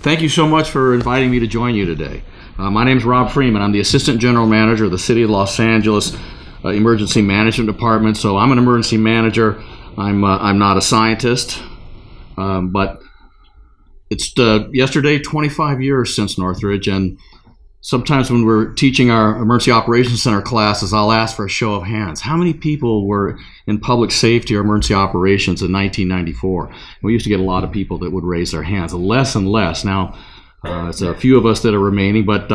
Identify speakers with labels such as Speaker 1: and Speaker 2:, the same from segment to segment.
Speaker 1: Thank you so much for inviting me to join you today. My name is Rob Freeman. I'm the Assistant General Manager of the City of Los Angeles Emergency Management Department. So I'm an emergency manager. I'm not a scientist, but it's yesterday 25 years since Northridge, and sometimes when we're teaching our Emergency Operations Center classes, I'll ask for a show of hands. How many people were in public safety or emergency operations in 1994? We used to get a lot of people that would raise their hands, less and less. Now, it's a few of us that are remaining, but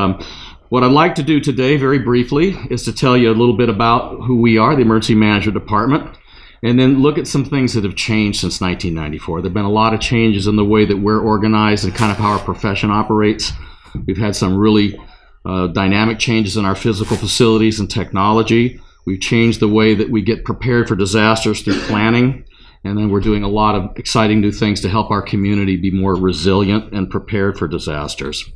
Speaker 1: what I'd like to do today, very briefly, is to tell you a little bit about who we are, the Emergency Management Department, and then look at some things that have changed since 1994. There have been a lot of changes in the way that we're organized and kind of how our profession operates. We've had some really dynamic changes in our physical facilities and technology. We've changed the way that we get prepared for disasters through planning, and then we're doing a lot of exciting new things to help our community be more resilient and prepared for disasters.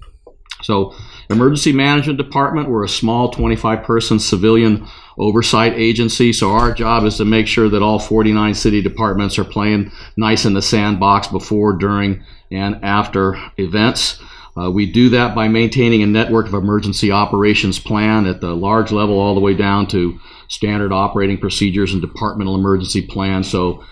Speaker 1: So, Emergency Management Department, we're a small 25-person civilian oversight agency, so our job is to make sure that all 49 city departments are playing nice in the sandbox before, during, and after events. We do that by maintaining a network of emergency operations plan at the large level all the way down to standard operating procedures and departmental emergency plans. So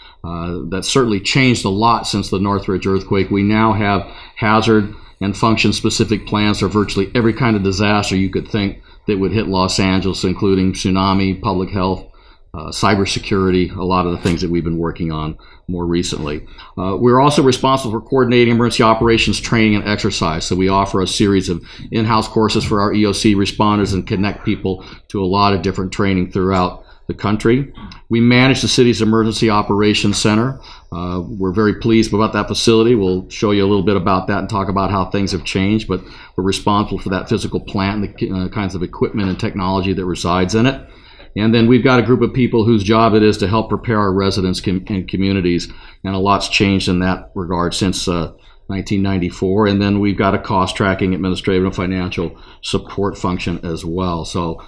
Speaker 1: that's certainly changed a lot since the Northridge earthquake. We now have hazard and function-specific plans for virtually every kind of disaster you could think that would hit Los Angeles, including tsunami, public health, cybersecurity, a lot of the things that we've been working on more recently. We're also responsible for coordinating emergency operations training and exercise. So we offer a series of in-house courses for our EOC responders and connect people to a lot of different training throughout the country. We manage the city's Emergency Operations Center. We're very pleased about that facility. We'll show you a little bit about that and talk about how things have changed, but we're responsible for that physical plant and the kinds of equipment and technology that resides in it. And then we've got a group of people whose job it is to help prepare our residents and communities, and a lot's changed in that regard since 1994. And then we've got a cost tracking, administrative, and financial support function as well. So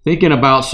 Speaker 1: thinking about,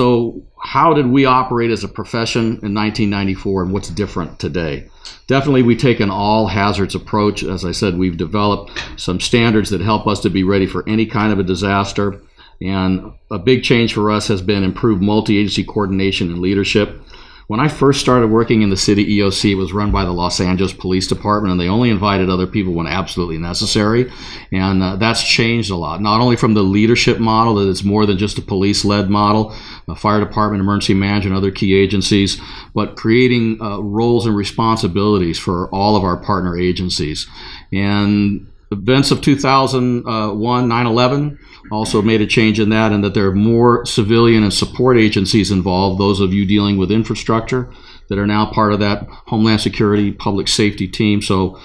Speaker 1: how did we operate as a profession in 1994 and what's different today? Definitely we take an all hazards approach. As I said, we've developed some standards that help us to be ready for any kind of a disaster. And a big change for us has been improved multi-agency coordination and leadership. When I first started working in the city EOC, it was run by the Los Angeles Police Department, and they only invited other people when absolutely necessary. And that's changed a lot, not only from the leadership model, that it's more than just a police-led model, the fire department, emergency management, other key agencies, but creating roles and responsibilities for all of our partner agencies. And events of 2001, 9/11, also made a change in that, and that there are more civilian and support agencies involved, those of you dealing with infrastructure that are now part of that Homeland Security, public safety team. So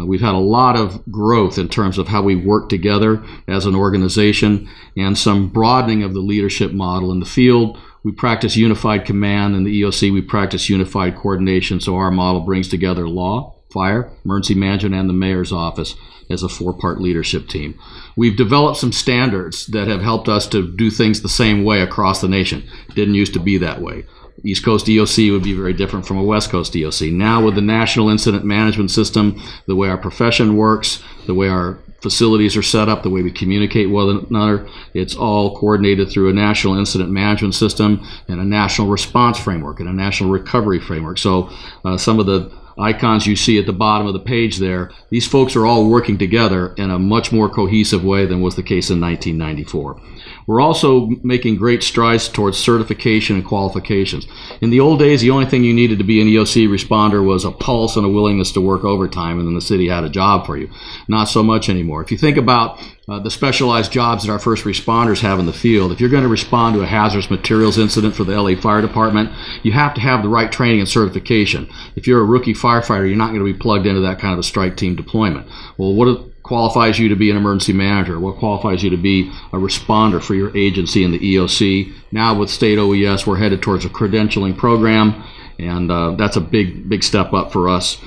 Speaker 1: we've had a lot of growth in terms of how we work together as an organization, and some broadening of the leadership model. In the field, we practice unified command. In the EOC, we practice unified coordination. So our model brings together law, fire, emergency management, and the mayor's office as a four-part leadership team. We've developed some standards that have helped us to do things the same way across the nation. It didn't used to be that way. East Coast EOC would be very different from a West Coast EOC. Now with the National Incident Management System, the way our profession works, the way our facilities are set up, the way we communicate with one another, it's all coordinated through a National Incident Management System and a National Response Framework and a National Recovery Framework. So some of the icons you see at the bottom of the page there, these folks are all working together in a much more cohesive way than was the case in 1994. We're also making great strides towards certification and qualifications. In the old days, the only thing you needed to be an EOC responder was a pulse and a willingness to work overtime, and then the city had a job for you. Not so much anymore. If you think about the specialized jobs that our first responders have in the field, if you're going to respond to a hazardous materials incident for the LA Fire Department, you have to have the right training and certification. If you're a rookie firefighter, you're not going to be plugged into that kind of a strike team deployment. Well, what qualifies you to be an emergency manager? What qualifies you to be a responder for your agency in the EOC? Now with state OES, we're headed towards a credentialing program, and that's a big step up for us.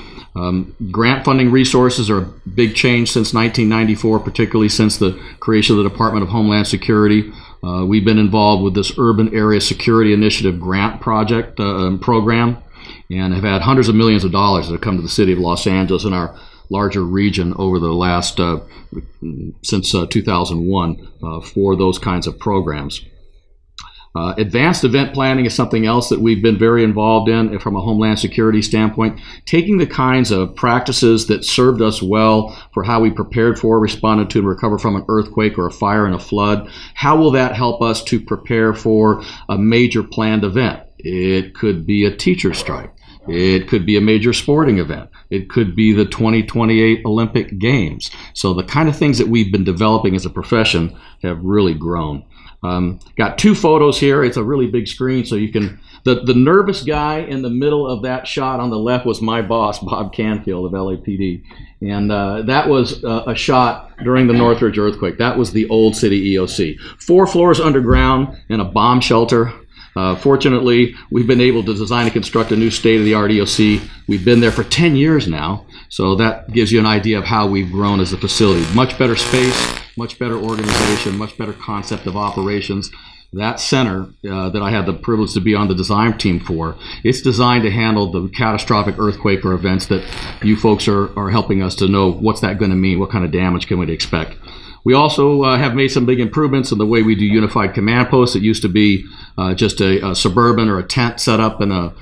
Speaker 1: Grant funding resources are a big change since 1994, particularly since the creation of the Department of Homeland Security. We've been involved with this Urban Area Security Initiative grant project program, and have had hundreds of millions of dollars that have come to the city of Los Angeles. And our larger region over the last, since 2001 for those kinds of programs. Advanced event planning is something else that we've been very involved in from a homeland security standpoint, taking the kinds of practices that served us well for how we prepared for, responded to, and recovered from an earthquake or a fire and a flood. How will that help us to prepare for a major planned event? It could be a teacher strike. It could be a major sporting event. It could be the 2028 Olympic Games. So the kind of things that we've been developing as a profession have really grown. Got two photos here. It's a really big screen, so you can, the nervous guy in the middle of that shot on the left was my boss, Bob Canfield of LAPD. And that was a shot during the Northridge earthquake. That was the old city EOC. 4 floors underground in a bomb shelter. Fortunately, we've been able to design and construct a new state-of-the-art EOC. We've been there for 10 years now, so that gives you an idea of how we've grown as a facility. Much better space, much better organization, much better concept of operations. That center that I had the privilege to be on the design team for, it's designed to handle the catastrophic earthquake or events that you folks are helping us to know what's that going to mean, what kind of damage can we expect. We also have made some big improvements in the way we do unified command posts. It used to be just a suburban or a tent set up in a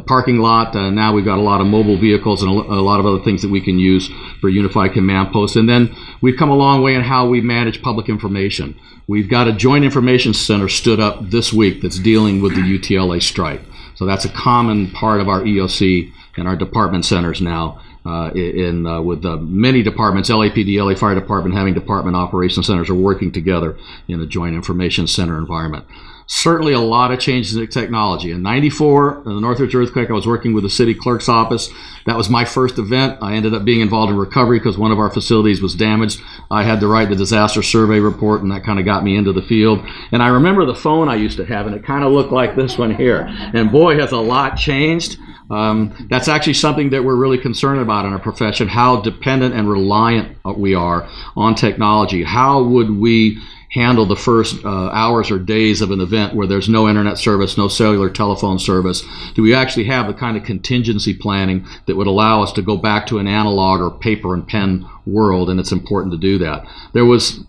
Speaker 1: parking lot. Now we've got a lot of mobile vehicles and a lot of other things that we can use for unified command posts. And then we've come a long way in how we manage public information. We've got a joint information center stood up this week that's dealing with the UTLA strike. So that's a common part of our EOC and our department centers now. With many departments, LAPD, LA Fire Department, having department operations centers are working together in a joint information center environment. Certainly a lot of changes in technology. In '94, in the Northridge earthquake, I was working with the city clerk's office. That was my first event. I ended up being involved in recovery because one of our facilities was damaged. I had to write the disaster survey report, and that kind of got me into the field. And I remember the phone I used to have, and it kind of looked like this one here. And boy, has a lot changed. That's actually something that we're really concerned about in our profession, how dependent and reliant we are on technology. How would we handle the first hours or days of an event where there's no internet service, no cellular telephone service? Do we actually have the kind of contingency planning that would allow us to go back to an analog or paper and pen world? And it's important to do that. There was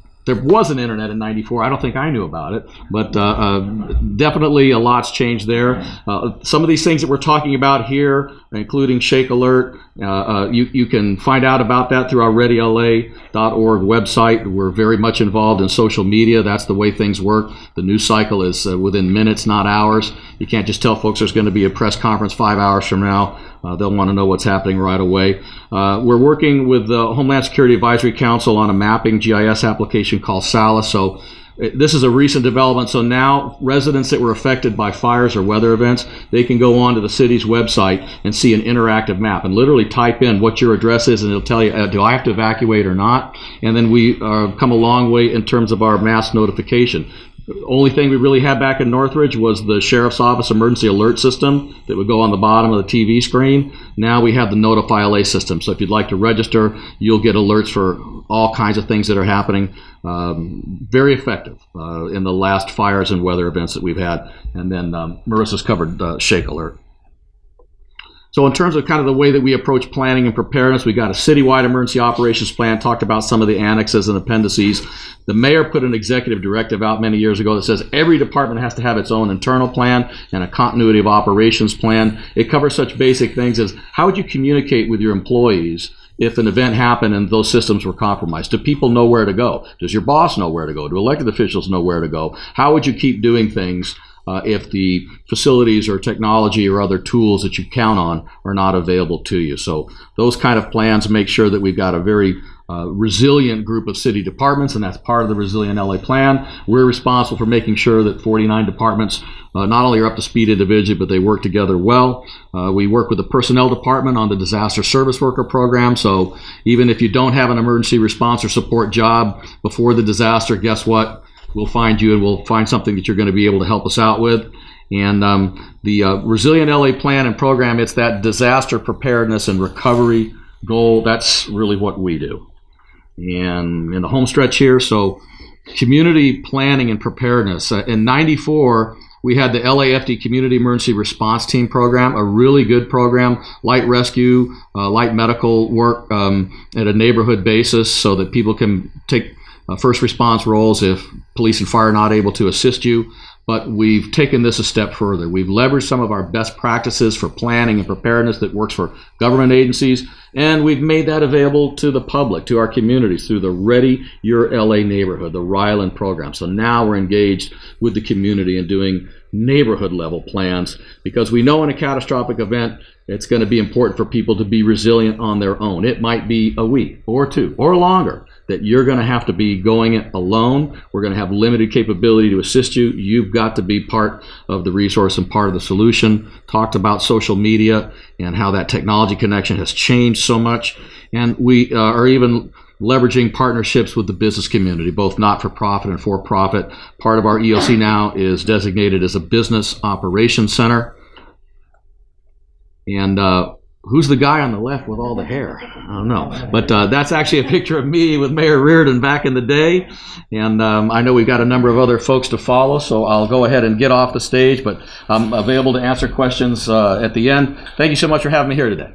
Speaker 1: an internet in '94. I don't think I knew about it, but definitely a lot's changed there. Some of these things that we're talking about here, including Shake Alert, you can find out about that through our ReadyLA.org website. We're very much involved in social media. That's the way things work. The news cycle is within minutes, not hours. You can't just tell folks there's going to be a press conference 5 hours from now. They'll want to know what's happening right away. We're working with the Homeland Security Advisory Council on a mapping GIS application called SALA. So this is a recent development. So now residents that were affected by fires or weather events, they can go onto the city's website and see an interactive map and literally type in what your address is, and it'll tell you, do I have to evacuate or not? And then we come a long way in terms of our mass notification. The only thing we really had back in Northridge was the Sheriff's Office emergency alert system that would go on the bottom of the TV screen. Now we have the Notify LA system. So if you'd like to register, you'll get alerts for all kinds of things that are happening. Very effective in the last fires and weather events that we've had. And then Marissa's covered Shake Alert. So in terms of kind of the way that we approach planning and preparedness, we got a citywide emergency operations plan, talked about some of the annexes and appendices. The mayor put an executive directive out many years ago that says every department has to have its own internal plan and a continuity of operations plan. It covers such basic things as how would you communicate with your employees if an event happened and those systems were compromised? Do people know where to go? Does your boss know where to go? Do elected officials know where to go? How would you keep doing things if the facilities or technology or other tools that you count on are not available to you? So those kind of plans make sure that we've got a very resilient group of city departments, and that's part of the Resilient LA Plan. We're responsible for making sure that 49 departments not only are up to speed individually, but they work together well. We work with the personnel department on the disaster service worker program. So even if you don't have an emergency response or support job before the disaster, guess what? We'll find you and we'll find something that you're going to be able to help us out with. And the Resilient LA Plan and program, it's that disaster preparedness and recovery goal. That's really what we do. And in the home stretch here, so community planning and preparedness. In '94, We had the LAFD Community Emergency Response Team program, a really good program, light rescue, light medical work at a neighborhood basis so that people can take first response roles if police and fire are not able to assist you. But we've taken this a step further. We've leveraged some of our best practices for planning and preparedness that works for government agencies, and we've made that available to the public, to our communities, through the Ready Your LA Neighborhood, the Ryland program. So now we're engaged with the community and doing neighborhood level plans, because we know in a catastrophic event, it's going to be important for people to be resilient on their own. It might be a week or two or longer that you're going to have to be going it alone. We're going to have limited capability to assist you. You've got to be part of the resource and part of the solution. Talked about social media and how that technology connection has changed so much. And we are even leveraging partnerships with the business community, both not-for-profit and for-profit. Part of our EOC now is designated as a business operations center. And who's the guy on the left with all the hair? I don't know. But that's actually a picture of me with Mayor Reardon back in the day. And I know we've got a number of other folks to follow, so I'll go ahead and get off the stage. But I'm available to answer questions at the end. Thank you so much for having me here today.